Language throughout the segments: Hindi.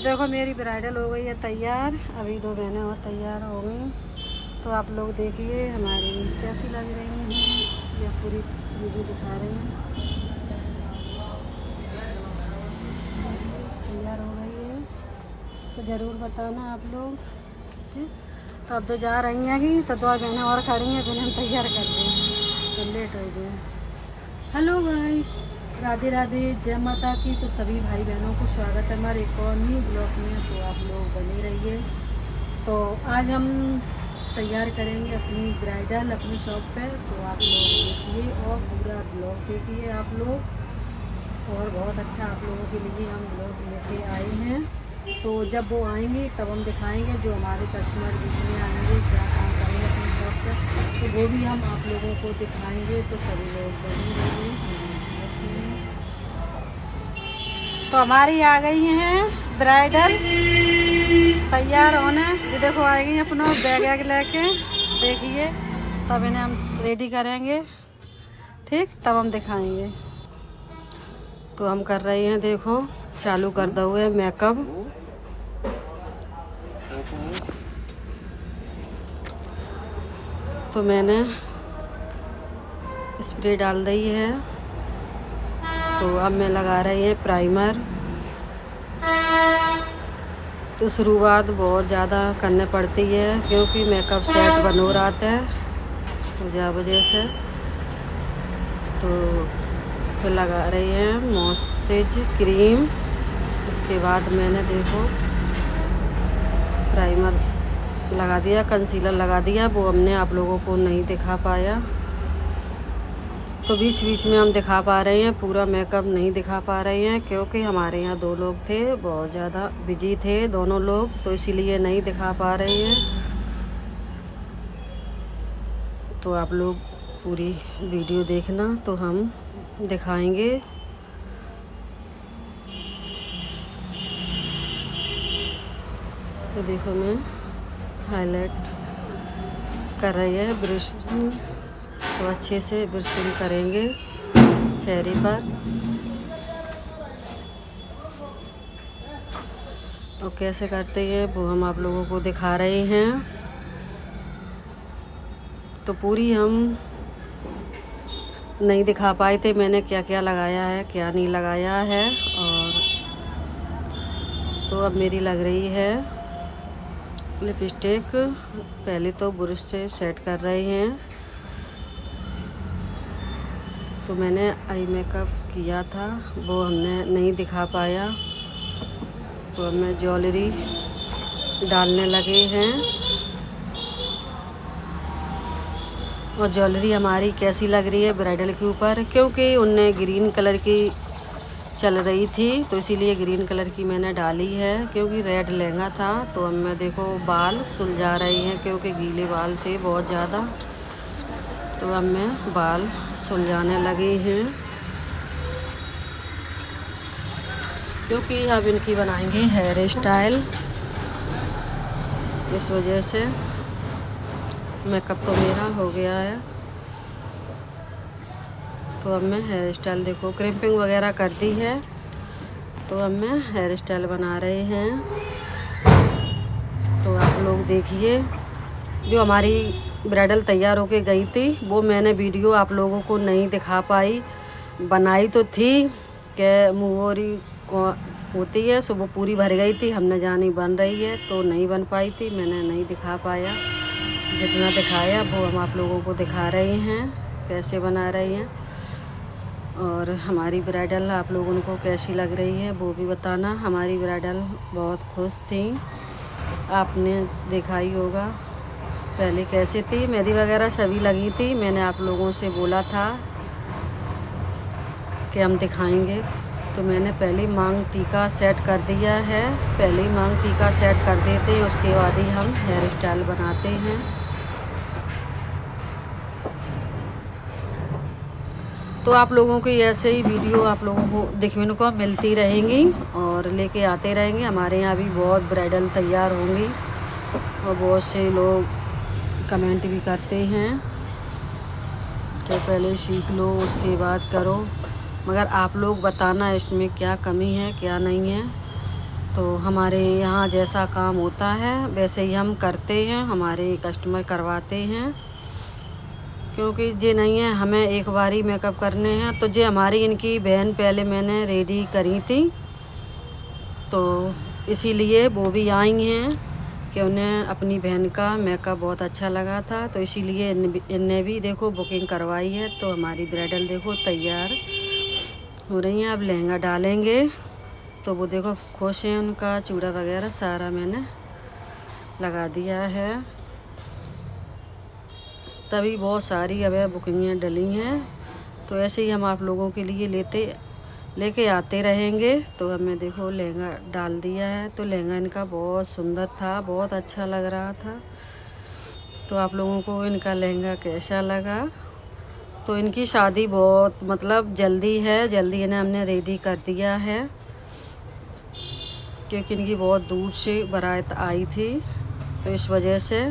देखो मेरी ब्राइडल हो गई है तैयार, अभी 2 बहनें और तैयार हो गई। तो आप लोग देखिए हमारी कैसी लग रही हैं, या पूरी वीडियो दिखा रही हैं। तैयार हो गई है तो ज़रूर बताना आप लोग, ठीक। तो अब जा रही हैं कि तो 2 बहनें और खड़ी हैं, फिर हम तैयार कर दें तो लेट हो जाए। हेलो गाइस, राधे राधे, जय माता की। तो सभी भाई बहनों को स्वागत है हमारे एक और न्यू ब्लॉग में। तो आप लोग बने रहिए। तो आज हम तैयार करेंगे अपनी ब्राइडल अपनी शॉप पे, तो आप लोग देखिए और पूरा ब्लॉग देखिए आप लोग। और बहुत अच्छा आप लोगों के लिए हम ब्लॉग लेके आए हैं। तो जब वो आएंगे तब हम दिखाएंगे, जो हमारे कस्टमर जिसमें आएंगे क्या काम करेंगे अपनी शॉप पर, तो वो भी हम आप लोगों को दिखाएंगे। तो सभी लोग बने रहिए। तो हमारी आ गई हैं ब्राइडल तैयार होने, ये देखो आएगी अपना बैग वैग लेके, देखिए। तब इन्हें हम रेडी करेंगे, ठीक, तब हम दिखाएंगे। तो हम कर रहे हैं, देखो चालू कर दो हुए मेकअप। तो मैंने स्प्रे डाल दी है, तो अब मैं लगा रही है प्राइमर। तो शुरुआत बहुत ज़्यादा करने पड़ती है क्योंकि मेकअप सेट बन हो रहा है, तो जा वजह से। तो फिर लगा रही है मॉइस्चर क्रीम। उसके बाद मैंने देखो प्राइमर लगा दिया, कंसीलर लगा दिया, वो हमने आप लोगों को नहीं दिखा पाया। तो बीच बीच में हम दिखा पा रहे हैं, पूरा मेकअप नहीं दिखा पा रहे हैं क्योंकि हमारे यहाँ 2 लोग थे, बहुत ज़्यादा बिजी थे दोनों लोग, तो इसीलिए नहीं दिखा पा रहे हैं। तो आप लोग पूरी वीडियो देखना, तो हम दिखाएंगे। तो देखो मैं हाईलाइट कर रही है ब्रशिंग, तो अच्छे से ब्रशिंग करेंगे चेहरे पर। और कैसे करते हैं वो हम आप लोगों को दिखा रहे हैं। तो पूरी हम नहीं दिखा पाए थे, मैंने क्या क्या लगाया है क्या नहीं लगाया है। और तो अब मेरी लग रही है लिपस्टिक। पहले तो ब्रश से सेट कर रहे हैं। तो मैंने आई मेकअप किया था, वो हमने नहीं दिखा पाया। तो अब मैं ज्वेलरी डालने लगे हैं। और ज्वेलरी हमारी कैसी लग रही है ब्राइडल के ऊपर, क्योंकि उनने ग्रीन कलर की चल रही थी, तो इसीलिए ग्रीन कलर की मैंने डाली है, क्योंकि रेड लहंगा था। तो अब मैं देखो बाल सुलझा रही हैं क्योंकि गीले बाल थे बहुत ज़्यादा। तो अब मैं बाल सुलझाने लगे हैं क्योंकि अब इनकी बनाएंगे हेयर स्टाइल। इस वजह से मेकअप तो मेरा हो गया है। तो अब मैं हेयर स्टाइल देखो क्रिम्पिंग वगैरह कर दी है। तो अब मैं हेयर स्टाइल बना रहे हैं। तो आप लोग देखिए, जो हमारी ब्राइडल तैयार होके गई थी वो मैंने वीडियो आप लोगों को नहीं दिखा पाई। बनाई तो थी कि मुहरी होती है, सो वो पूरी भर गई थी, हमने जानी बन रही है तो नहीं बन पाई थी, मैंने नहीं दिखा पाया। जितना दिखाया वो हम आप लोगों को दिखा रहे हैं कैसे बना रही हैं। और हमारी ब्राइडल आप लोगों को कैसी लग रही है वो भी बताना। हमारी ब्राइडल बहुत खुश थी, आपने देखा ही होगा पहले कैसे थी। मेहंदी वगैरह सभी लगी थी, मैंने आप लोगों से बोला था कि हम दिखाएंगे। तो मैंने पहले मांग टीका सेट कर दिया है, पहले ही मांग टीका सेट कर देते हैं, उसके बाद ही हम हेयर स्टाइल बनाते हैं। तो आप लोगों की ऐसे ही वीडियो आप लोगों को देखने को मिलती रहेंगी और लेके आते रहेंगे। हमारे यहाँ भी बहुत ब्राइडल तैयार होंगी और बहुत से लोग कमेंट भी करते हैं कि पहले सीख लो उसके बाद करो, मगर आप लोग बताना इसमें क्या कमी है क्या नहीं है। तो हमारे यहाँ जैसा काम होता है वैसे ही हम करते हैं, हमारे कस्टमर करवाते हैं। क्योंकि जे नहीं है हमें एक बारी मेकअप करने हैं, तो जे हमारी इनकी बहन पहले मैंने रेडी करी थी, तो इसीलिए वो भी आई हैं कि उन्हें अपनी बहन का मेकअप बहुत अच्छा लगा था, तो इसीलिए इनने भी देखो बुकिंग करवाई है। तो हमारी ब्राइडल देखो तैयार हो रही हैं, अब लहंगा डालेंगे। तो वो देखो खुश हैं, उनका चूड़ा वगैरह सारा मैंने लगा दिया है। तभी बहुत सारी अब बुकिंगें डली हैं, तो ऐसे ही हम आप लोगों के लिए लेके आते रहेंगे। तो अब मैं देखो लहंगा डाल दिया है, तो लहंगा इनका बहुत सुंदर था, बहुत अच्छा लग रहा था। तो आप लोगों को इनका लहंगा कैसा लगा? तो इनकी शादी बहुत मतलब जल्दी है, जल्दी इन्हें हमने रेडी कर दिया है, क्योंकि इनकी बहुत दूर से बारात आई थी, तो इस वजह से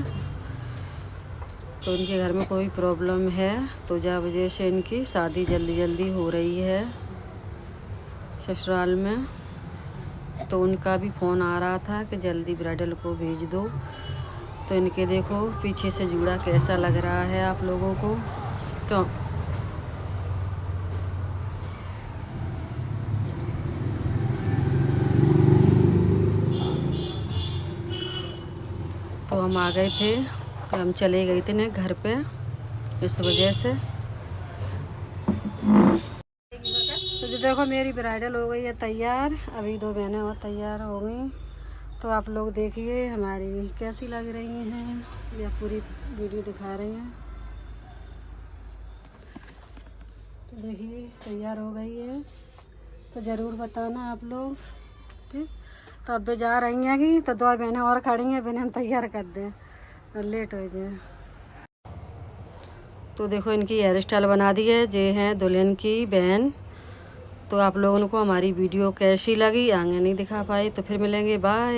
तो इनके घर में कोई प्रॉब्लम है, तो जा वजह से इनकी शादी जल्दी जल्दी हो रही है ससुराल में। तो उनका भी फ़ोन आ रहा था कि जल्दी ब्राइडल को भेज दो। तो इनके देखो पीछे से जूड़ा कैसा लग रहा है आप लोगों को। तो हम आ गए थे, हम चले गए थे ना घर पे, इस वजह से। तो जो देखो मेरी ब्राइडल हो गई है तैयार, अभी 2 बहनें और तैयार हो गई। तो आप लोग देखिए हमारी कैसी लग रही हैं, या पूरी वीडियो दिखा रही हैं। तो देखिए तैयार हो गई है, तो ज़रूर बताना आप लोग, ठीक। तो अब जा रही हैं कि तो 2 बहनें और खड़ी हैं, बहनें हम तैयार कर दें और लेट हो जाए। तो देखो इनकी हेयर स्टाइल बना दी है, ये हैं दुल्हन की बहन। तो आप लोगों को हमारी वीडियो कैसी लगी आगे नहीं दिखा पाई, तो फिर मिलेंगे, बाय।